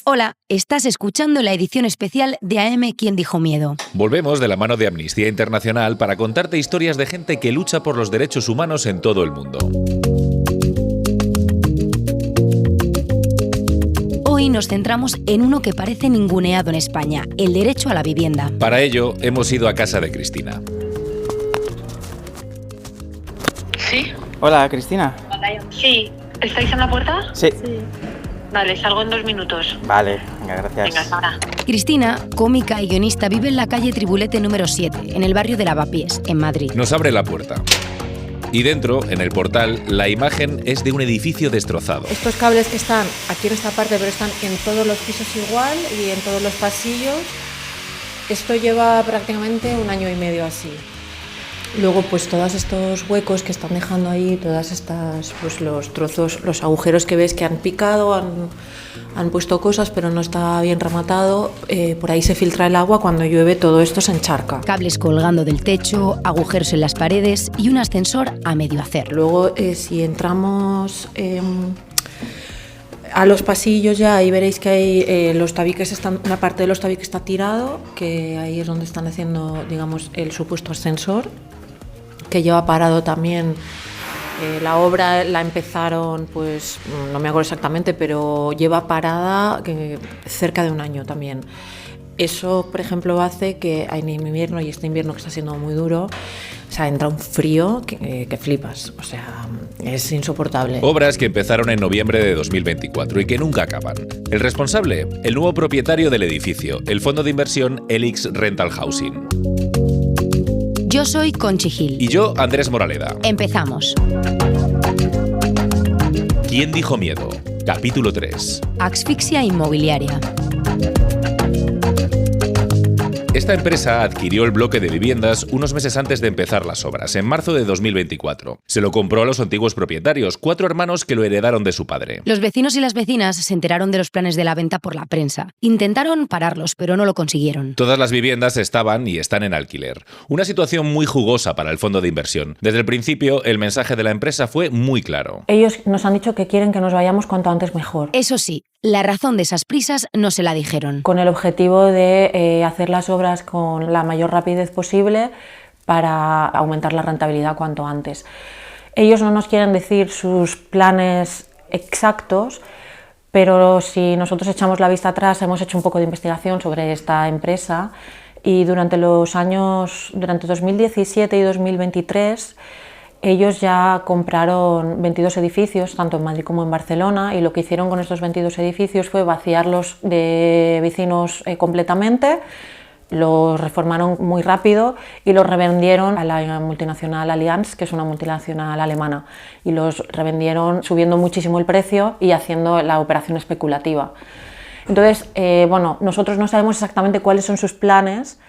Hola, estás escuchando la edición especial de AM ¿Quién dijo miedo? Volvemos de la mano de Amnistía Internacional para contarte historias de gente que lucha por los derechos humanos en todo el mundo. Hoy nos centramos en uno que parece ninguneado en España, el derecho a la vivienda. Para ello, hemos ido a casa de Cristina. ¿Sí? Hola, Cristina. Sí. ¿Estáis en la puerta? Sí. Vale, salgo en 2 minutos. Vale, venga, gracias. Venga, hasta ahora. Cristina, cómica y guionista, vive en la calle Tribulete número 7, en el barrio de Lavapiés, en Madrid. Nos abre la puerta. Y dentro, en el portal, la imagen es de un edificio destrozado. Estos cables que están aquí en esta parte, pero están en todos los pisos igual y en todos los pasillos. Esto lleva prácticamente 1 año y medio así. Luego, pues todos estos huecos que están dejando ahí, todas estas, pues los trozos, los agujeros que ves que han picado, han puesto cosas, pero no está bien rematado. Por ahí se filtra el agua, cuando llueve todo esto se encharca. Cables colgando del techo, agujeros en las paredes y un ascensor a medio hacer. Luego, si entramos a los pasillos ya, ahí veréis que hay los tabiques, una parte de los tabiques está tirado, que ahí es donde están haciendo, digamos, el supuesto ascensor, que lleva parado también. La obra la empezaron, pues no me acuerdo exactamente, pero lleva parada cerca de 1 año también. Eso, por ejemplo, hace que en invierno, y este invierno que está siendo muy duro, o sea, entra un frío que flipas, o sea, es insoportable. Obras que empezaron en noviembre de 2024 y que nunca acaban. El responsable, el nuevo propietario del edificio, el fondo de inversión Elix Rental Housing. Yo soy Conchi Gil. Y yo, Andrés Moraleda. Empezamos. ¿Quién dijo miedo? Capítulo 3. Asfixia inmobiliaria. Esta empresa adquirió el bloque de viviendas unos meses antes de empezar las obras, en marzo de 2024. Se lo compró a los antiguos propietarios, 4 hermanos que lo heredaron de su padre. Los vecinos y las vecinas se enteraron de los planes de la venta por la prensa. Intentaron pararlos, pero no lo consiguieron. Todas las viviendas estaban y están en alquiler. Una situación muy jugosa para el fondo de inversión. Desde el principio, el mensaje de la empresa fue muy claro. Ellos nos han dicho que quieren que nos vayamos cuanto antes mejor. Eso sí, la razón de esas prisas no se la dijeron. Con el objetivo de hacer las obras con la mayor rapidez posible para aumentar la rentabilidad cuanto antes. Ellos no nos quieren decir sus planes exactos, pero si nosotros echamos la vista atrás, hemos hecho un poco de investigación sobre esta empresa y durante 2017 y 2023, ellos ya compraron 22 edificios, tanto en Madrid como en Barcelona, y lo que hicieron con estos 22 edificios fue vaciarlos de vecinos completamente, los reformaron muy rápido y los revendieron a la multinacional Allianz, que es una multinacional alemana, y los revendieron subiendo muchísimo el precio y haciendo la operación especulativa. Entonces, nosotros no sabemos exactamente cuáles son sus planes,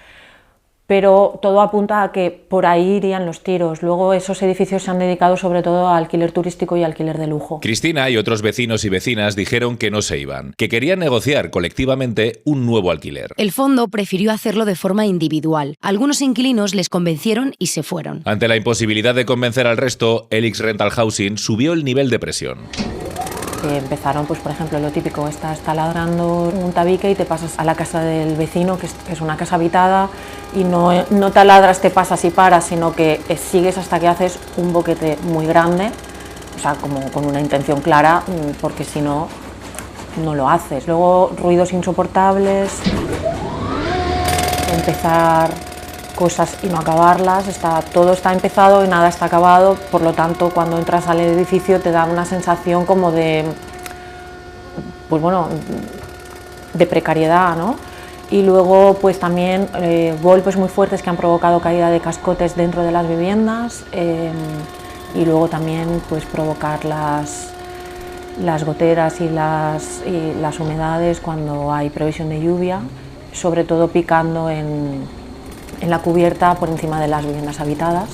pero todo apunta a que por ahí irían los tiros. Luego esos edificios se han dedicado sobre todo a alquiler turístico y alquiler de lujo. Cristina y otros vecinos y vecinas dijeron que no se iban, que querían negociar colectivamente un nuevo alquiler. El fondo prefirió hacerlo de forma individual. Algunos inquilinos les convencieron y se fueron. Ante la imposibilidad de convencer al resto, Elix Rental Housing subió el nivel de presión. Empezaron, pues por ejemplo, lo típico, estás taladrando un tabique y te pasas a la casa del vecino, que es una casa habitada, y no taladras, te pasas y paras, sino que sigues hasta que haces un boquete muy grande, o sea, como con una intención clara, porque si no, no lo haces. Luego, ruidos insoportables, empezar cosas y no acabarlas, todo está empezado y nada está acabado, por lo tanto cuando entras al edificio te da una sensación como de precariedad, ¿no? Y luego pues también golpes muy fuertes que han provocado caída de cascotes dentro de las viviendas y luego también pues provocar las goteras y las humedades cuando hay previsión de lluvia, sobre todo picando en la cubierta por encima de las viviendas habitadas.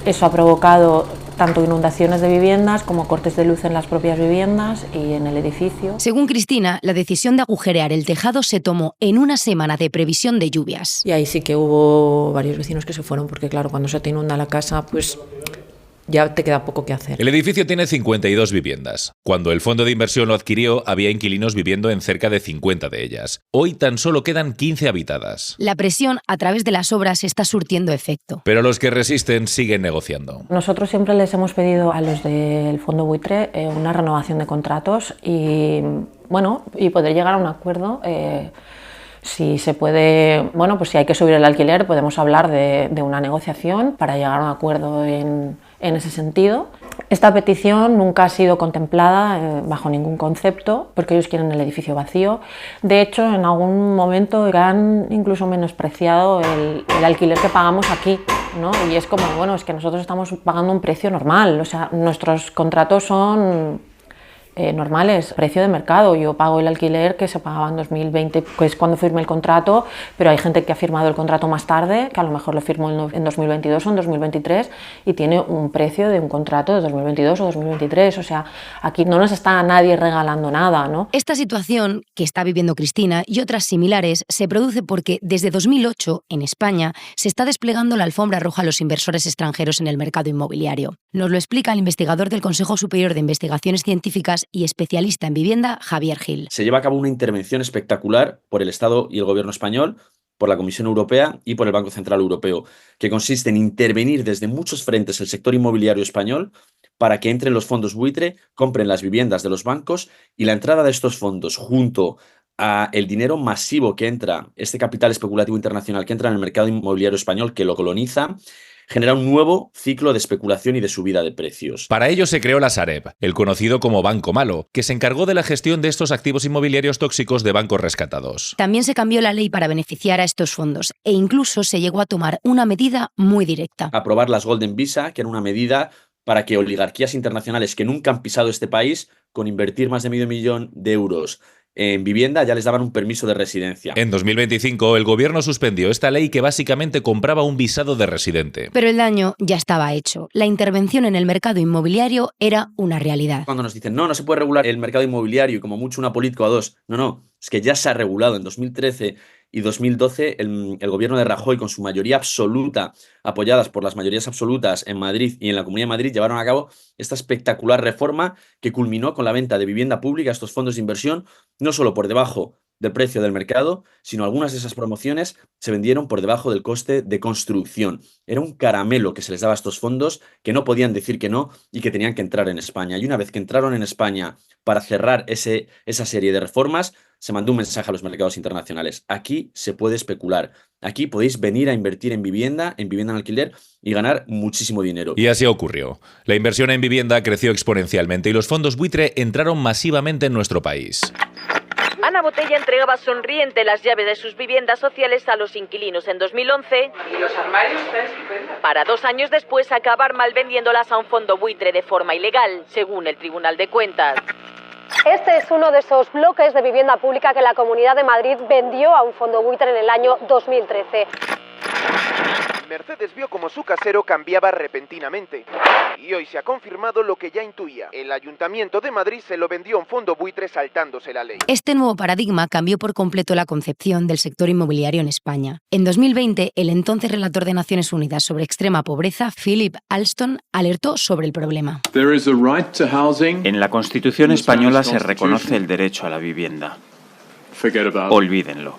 Eso ha provocado tanto inundaciones de viviendas como cortes de luz en las propias viviendas y en el edificio. Según Cristina, la decisión de agujerear el tejado se tomó en 1 semana de previsión de lluvias. Y ahí sí que hubo varios vecinos que se fueron porque claro, cuando se te inunda la casa, pues ya te queda poco que hacer. El edificio tiene 52 viviendas. Cuando el fondo de inversión lo adquirió, había inquilinos viviendo en cerca de 50 de ellas. Hoy tan solo quedan 15 habitadas. La presión a través de las obras está surtiendo efecto. Pero los que resisten siguen negociando. Nosotros siempre les hemos pedido a los del fondo buitre una renovación de contratos y poder llegar a un acuerdo. Si se puede, pues si hay que subir el alquiler, podemos hablar de una negociación para llegar a un acuerdo en ese sentido. Esta petición nunca ha sido contemplada bajo ningún concepto, porque ellos quieren el edificio vacío. De hecho, en algún momento han incluso menospreciado el alquiler que pagamos aquí, ¿no? Y es como, es que nosotros estamos pagando un precio normal, o sea, nuestros contratos son normales, precio de mercado. Yo pago el alquiler que se pagaba en 2020, que es cuando firmé el contrato, pero hay gente que ha firmado el contrato más tarde, que a lo mejor lo firmó en 2022 o en 2023 y tiene un precio de un contrato de 2022 o 2023. O sea, aquí no nos está nadie regalando nada, ¿no? Esta situación que está viviendo Cristina y otras similares se produce porque desde 2008 en España se está desplegando la alfombra roja a los inversores extranjeros en el mercado inmobiliario. Nos lo explica el investigador del Consejo Superior de Investigaciones Científicas y especialista en vivienda, Javier Gil. Se lleva a cabo una intervención espectacular por el Estado y el Gobierno español, por la Comisión Europea y por el Banco Central Europeo, que consiste en intervenir desde muchos frentes el sector inmobiliario español para que entren los fondos buitre, compren las viviendas de los bancos y la entrada de estos fondos junto a el dinero masivo que entra, este capital especulativo internacional que entra en el mercado inmobiliario español, que lo coloniza, genera un nuevo ciclo de especulación y de subida de precios. Para ello se creó la Sareb, el conocido como Banco Malo, que se encargó de la gestión de estos activos inmobiliarios tóxicos de bancos rescatados. También se cambió la ley para beneficiar a estos fondos e incluso se llegó a tomar una medida muy directa. Aprobar las Golden Visa, que era una medida para que oligarquías internacionales que nunca han pisado este país, con invertir más de $500.000 en vivienda, ya les daban un permiso de residencia. En 2025, el gobierno suspendió esta ley que básicamente compraba un visado de residente. Pero el daño ya estaba hecho. La intervención en el mercado inmobiliario era una realidad. Cuando nos dicen, no se puede regular el mercado inmobiliario y como mucho una política o dos. No, es que ya se ha regulado. En 2013 y 2012 el gobierno de Rajoy, con su mayoría absoluta, apoyadas por las mayorías absolutas en Madrid y en la Comunidad de Madrid, llevaron a cabo esta espectacular reforma que culminó con la venta de vivienda pública a estos fondos de inversión, no solo por debajo del precio del mercado, sino algunas de esas promociones se vendieron por debajo del coste de construcción. Era un caramelo que se les daba a estos fondos, que no podían decir que no y que tenían que entrar en España. Y una vez que entraron en España para cerrar esa serie de reformas, se mandó un mensaje a los mercados internacionales. Aquí se puede especular. Aquí podéis venir a invertir en vivienda en alquiler y ganar muchísimo dinero. Y así ocurrió. La inversión en vivienda creció exponencialmente y los fondos buitre entraron masivamente en nuestro país. Ana Botella entregaba sonriente las llaves de sus viviendas sociales a los inquilinos en 2011 y los armarios están estupendos, para 2 años después acabar malvendiéndolas a un fondo buitre de forma ilegal, según el Tribunal de Cuentas. Este es uno de esos bloques de vivienda pública que la Comunidad de Madrid vendió a un fondo buitre en el año 2013. Mercedes vio como su casero cambiaba repentinamente. Y hoy se ha confirmado lo que ya intuía. El Ayuntamiento de Madrid se lo vendió a un fondo buitre saltándose la ley. Este nuevo paradigma cambió por completo la concepción del sector inmobiliario en España. En 2020, el entonces relator de Naciones Unidas sobre extrema pobreza, Philip Alston, alertó sobre el problema. En la Constitución española se reconoce el derecho a la vivienda. Olvídenlo.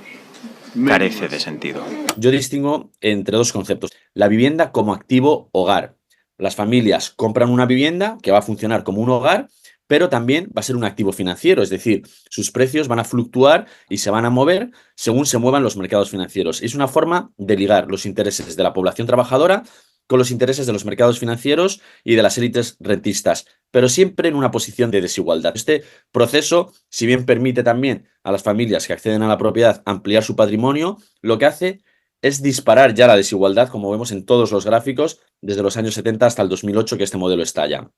Carece de sentido. Yo distingo entre dos conceptos. La vivienda como activo hogar. Las familias compran una vivienda que va a funcionar como un hogar, pero también va a ser un activo financiero, es decir, sus precios van a fluctuar y se van a mover según se muevan los mercados financieros. Es una forma de ligar los intereses de la población trabajadora con los intereses de los mercados financieros y de las élites rentistas, pero siempre en una posición de desigualdad. Este proceso, si bien permite también a las familias que acceden a la propiedad ampliar su patrimonio, lo que hace es disparar ya la desigualdad, como vemos en todos los gráficos, desde los años 70 hasta el 2008, que este modelo estalla.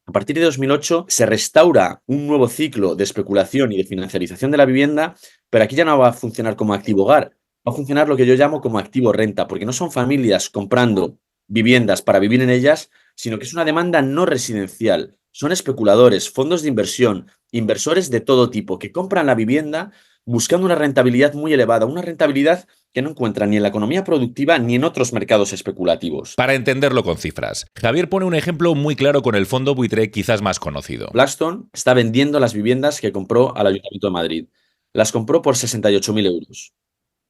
A partir de 2008 se restaura un nuevo ciclo de especulación y de financiarización de la vivienda, pero aquí ya no va a funcionar como activo hogar, va a funcionar lo que yo llamo como activo renta, porque no son familias comprando viviendas para vivir en ellas, sino que es una demanda no residencial. Son especuladores, fondos de inversión, inversores de todo tipo que compran la vivienda buscando una rentabilidad muy elevada, una rentabilidad que no encuentran ni en la economía productiva ni en otros mercados especulativos. Para entenderlo con cifras, Javier pone un ejemplo muy claro con el fondo buitre quizás más conocido. Blackstone está vendiendo las viviendas que compró al Ayuntamiento de Madrid. Las compró por 68.000 euros.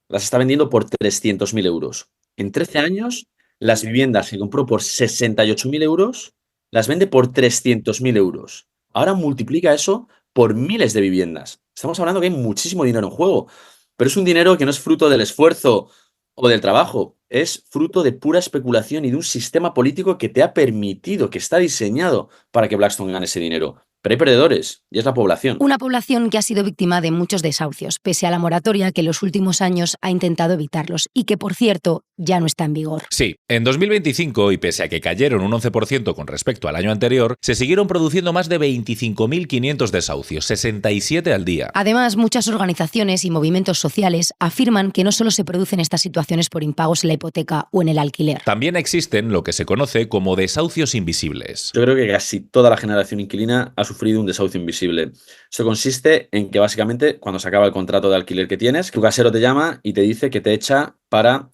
Las está vendiendo por 300.000 euros. En 13 años, las viviendas que compró por 68.000 euros las vende por 300.000 euros. Ahora multiplica eso por miles de viviendas. Estamos hablando que hay muchísimo dinero en juego, pero es un dinero que no es fruto del esfuerzo o del trabajo, es fruto de pura especulación y de un sistema político que te ha permitido, que está diseñado para que Blackstone gane ese dinero. Pero hay perdedores, y es la población. Una población que ha sido víctima de muchos desahucios, pese a la moratoria que en los últimos años ha intentado evitarlos y que, por cierto, ya no está en vigor. Sí, en 2025, y pese a que cayeron un 11% con respecto al año anterior, se siguieron produciendo más de 25.500 desahucios, 67 al día. Además, muchas organizaciones y movimientos sociales afirman que no solo se producen estas situaciones por impagos en la hipoteca o en el alquiler. También existen lo que se conoce como desahucios invisibles. Yo creo que casi toda la generación inquilina ha sufrido un desahucio invisible. Esto consiste en que básicamente cuando se acaba el contrato de alquiler que tienes, tu casero te llama y te dice que te echa para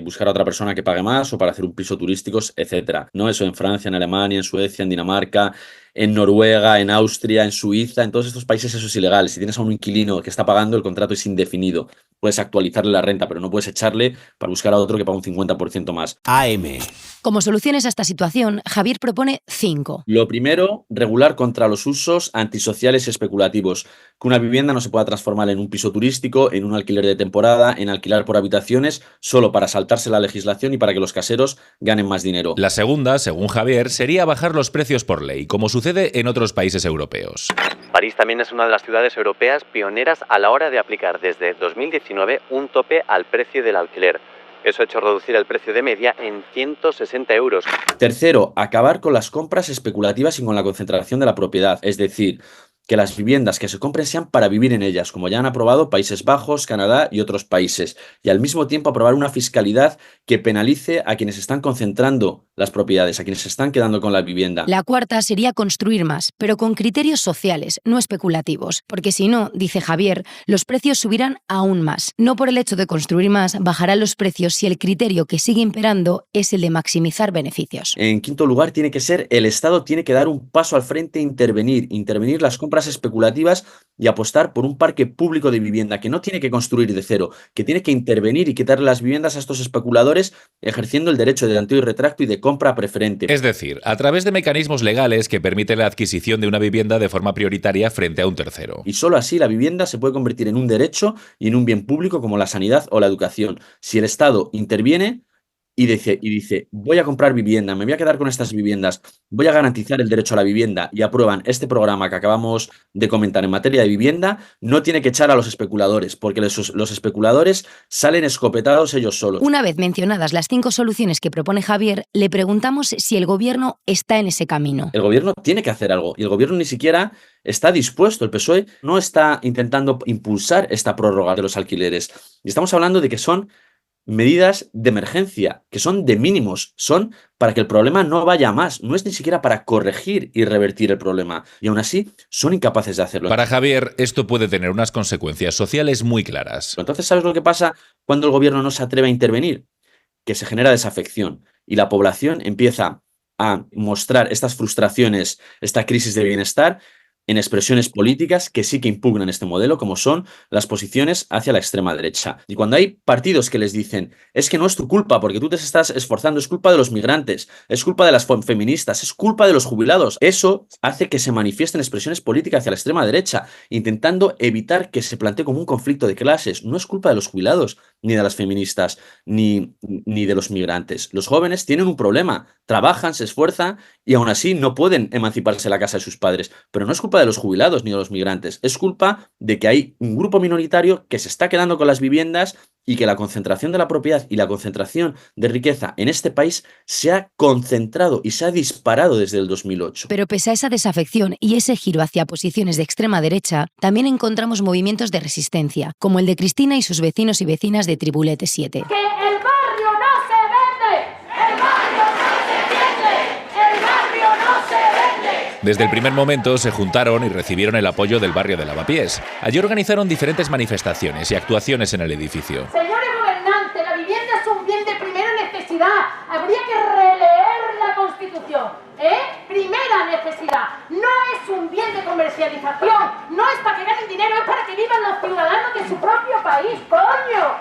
buscar a otra persona que pague más o para hacer un piso turístico, etc. ¿No? Eso en Francia, en Alemania, en Suecia, en Dinamarca, en Noruega, en Austria, en Suiza, en todos estos países eso es ilegal. Si tienes a un inquilino que está pagando, el contrato es indefinido. Puedes actualizarle la renta, pero no puedes echarle para buscar a otro que pague un 50% más. AM. Como soluciones a esta situación, Javier propone 5. Lo primero, regular contra los usos antisociales y especulativos. Que una vivienda no se pueda transformar en un piso turístico, en un alquiler de temporada, en alquilar por habitaciones, solo para saltarse la legislación y para que los caseros ganen más dinero. La segunda, según Javier, sería bajar los precios por ley, como sucede en otros países europeos. París también es una de las ciudades europeas pioneras a la hora de aplicar desde 2019 un tope al precio del alquiler. Eso ha hecho reducir el precio de media en 160 euros. Tercero, acabar con las compras especulativas y con la concentración de la propiedad. Es decir, que las viviendas que se compren sean para vivir en ellas, como ya han aprobado Países Bajos, Canadá y otros países. Y al mismo tiempo aprobar una fiscalidad que penalice a quienes están concentrando las propiedades, a quienes se están quedando con la vivienda. La cuarta sería construir más, pero con criterios sociales, no especulativos. Porque si no, dice Javier, los precios subirán aún más. No por el hecho de construir más, bajarán los precios si el criterio que sigue imperando es el de maximizar beneficios. En quinto lugar, tiene que ser el Estado tiene que dar un paso al frente e intervenir las compras especulativas y apostar por un parque público de vivienda que no tiene que construir de cero, que tiene que intervenir y quitarle las viviendas a estos especuladores ejerciendo el derecho de tanteo y retracto y de compra preferente. Es decir, a través de mecanismos legales que permiten la adquisición de una vivienda de forma prioritaria frente a un tercero. Y solo así la vivienda se puede convertir en un derecho y en un bien público como la sanidad o la educación. Si el Estado interviene y dice, voy a comprar vivienda, me voy a quedar con estas viviendas, voy a garantizar el derecho a la vivienda y aprueban este programa que acabamos de comentar en materia de vivienda, no tiene que echar a los especuladores, porque los especuladores salen escopetados ellos solos. Una vez mencionadas las 5 soluciones que propone Javier, le preguntamos si el gobierno está en ese camino. El gobierno tiene que hacer algo y el gobierno ni siquiera está dispuesto. El PSOE no está intentando impulsar esta prórroga de los alquileres. Y estamos hablando de que son medidas de emergencia, que son de mínimos, son para que el problema no vaya a más, no es ni siquiera para corregir y revertir el problema, y aún así son incapaces de hacerlo. Para Javier, esto puede tener unas consecuencias sociales muy claras. Entonces, ¿sabes lo que pasa cuando el gobierno no se atreve a intervenir? Que se genera desafección y la población empieza a mostrar estas frustraciones, esta crisis de bienestar, en expresiones políticas que sí que impugnan este modelo, como son las posiciones hacia la extrema derecha. Y cuando hay partidos que les dicen, es que no es tu culpa porque tú te estás esforzando, es culpa de los migrantes, es culpa de las feministas, es culpa de los jubilados, eso hace que se manifiesten expresiones políticas hacia la extrema derecha, intentando evitar que se plantee como un conflicto de clases. No es culpa de los jubilados, ni de las feministas, ni de los migrantes. Los jóvenes tienen un problema, trabajan, se esfuerzan y aún así no pueden emanciparse de la casa de sus padres. Pero no es culpa de los jubilados ni de los migrantes, es culpa de que hay un grupo minoritario que se está quedando con las viviendas y que la concentración de la propiedad y la concentración de riqueza en este país se ha concentrado y se ha disparado desde el 2008. Pero pese a esa desafección y ese giro hacia posiciones de extrema derecha, también encontramos movimientos de resistencia, como el de Cristina y sus vecinos y vecinas de Tribulete 7. ¡Que el barrio no se vende! ¡El barrio Desde el primer momento se juntaron y recibieron el apoyo del barrio de Lavapiés. Allí organizaron diferentes manifestaciones y actuaciones en el edificio. Señores gobernantes, la vivienda es un bien de primera necesidad. Habría que releer la Constitución. Primera necesidad. No es un bien de comercialización. No es para que ganen dinero, es para que vivan los ciudadanos de su propio país, coño.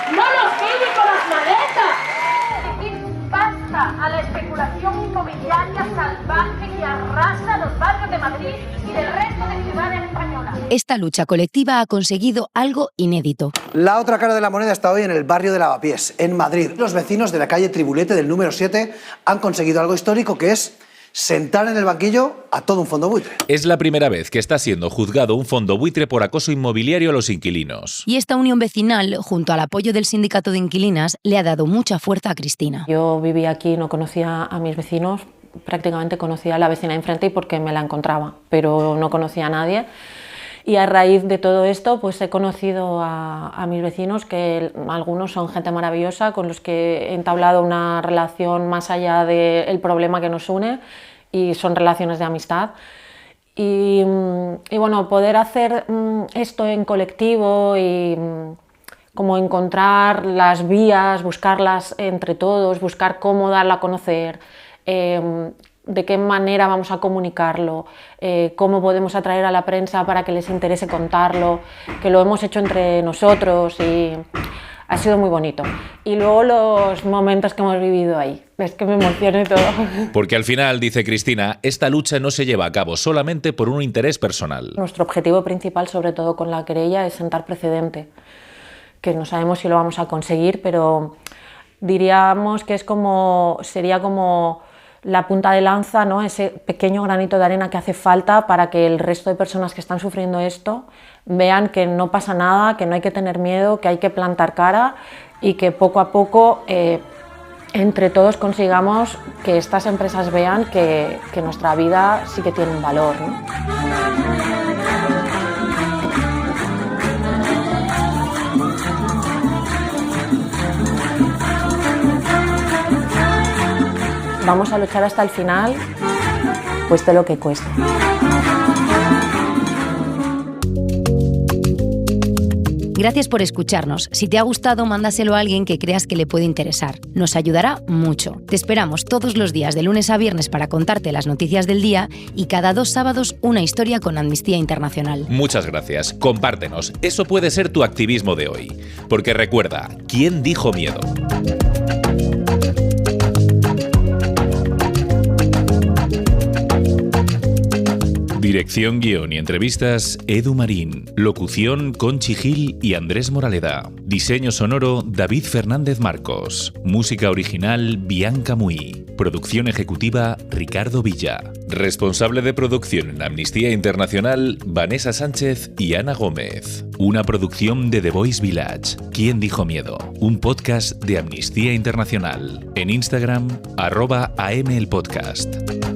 No los piden con las maletas. Basta a la especulación inmobiliaria salvaje que arrasa los barrios de Madrid y del resto de ciudades españolas. Esta lucha colectiva ha conseguido algo inédito. La otra cara de la moneda está hoy en el barrio de Lavapiés, en Madrid. Los vecinos de la calle Tribulete del número 7 han conseguido algo histórico, que es sentar en el banquillo a todo un fondo buitre. Es la primera vez que está siendo juzgado un fondo buitre por acoso inmobiliario a los inquilinos. Y esta unión vecinal, junto al apoyo del sindicato de inquilinas, le ha dado mucha fuerza a Cristina. Yo vivía aquí, no conocía a mis vecinos, prácticamente conocía a la vecina de enfrente y porque me la encontraba, pero no conocía a nadie. Y a raíz de todo esto, pues he conocido a mis vecinos, que algunos son gente maravillosa, con los que he entablado una relación más allá del problema que nos une, y son relaciones de amistad. Y bueno, poder hacer esto en colectivo y como encontrar las vías, buscarlas entre todos, buscar cómo darla a conocer, de qué manera vamos a comunicarlo, cómo podemos atraer a la prensa para que les interese contarlo, que lo hemos hecho entre nosotros y ha sido muy bonito. Y luego los momentos que hemos vivido ahí, es que me emociona todo. Porque al final, dice Cristina, esta lucha no se lleva a cabo solamente por un interés personal. Nuestro objetivo principal, sobre todo con la querella, es sentar precedente, que no sabemos si lo vamos a conseguir, pero diríamos que sería como la punta de lanza, ¿no? Ese pequeño granito de arena que hace falta para que el resto de personas que están sufriendo esto vean que no pasa nada, que no hay que tener miedo, que hay que plantar cara y que poco a poco entre todos consigamos que estas empresas vean que nuestra vida sí que tiene un valor, ¿no? Vamos a luchar hasta el final, cueste lo que cueste. Gracias por escucharnos. Si te ha gustado, mándaselo a alguien que creas que le puede interesar. Nos ayudará mucho. Te esperamos todos los días de lunes a viernes para contarte las noticias del día y cada 2 sábados una historia con Amnistía Internacional. Muchas gracias. Compártenos. Eso puede ser tu activismo de hoy. Porque recuerda, ¿quién dijo miedo? Dirección, guión y entrevistas, Edu Marín. Locución, Conchi Gil y Andrés Moraleda. Diseño sonoro, David Fernández Marcos. Música original, Bianca Muy. Producción ejecutiva, Ricardo Villa. Responsable de producción en Amnistía Internacional, Vanessa Sánchez y Ana Gómez. Una producción de The Voice Village. ¿Quién dijo miedo? Un podcast de Amnistía Internacional. En Instagram, @AMelpodcast.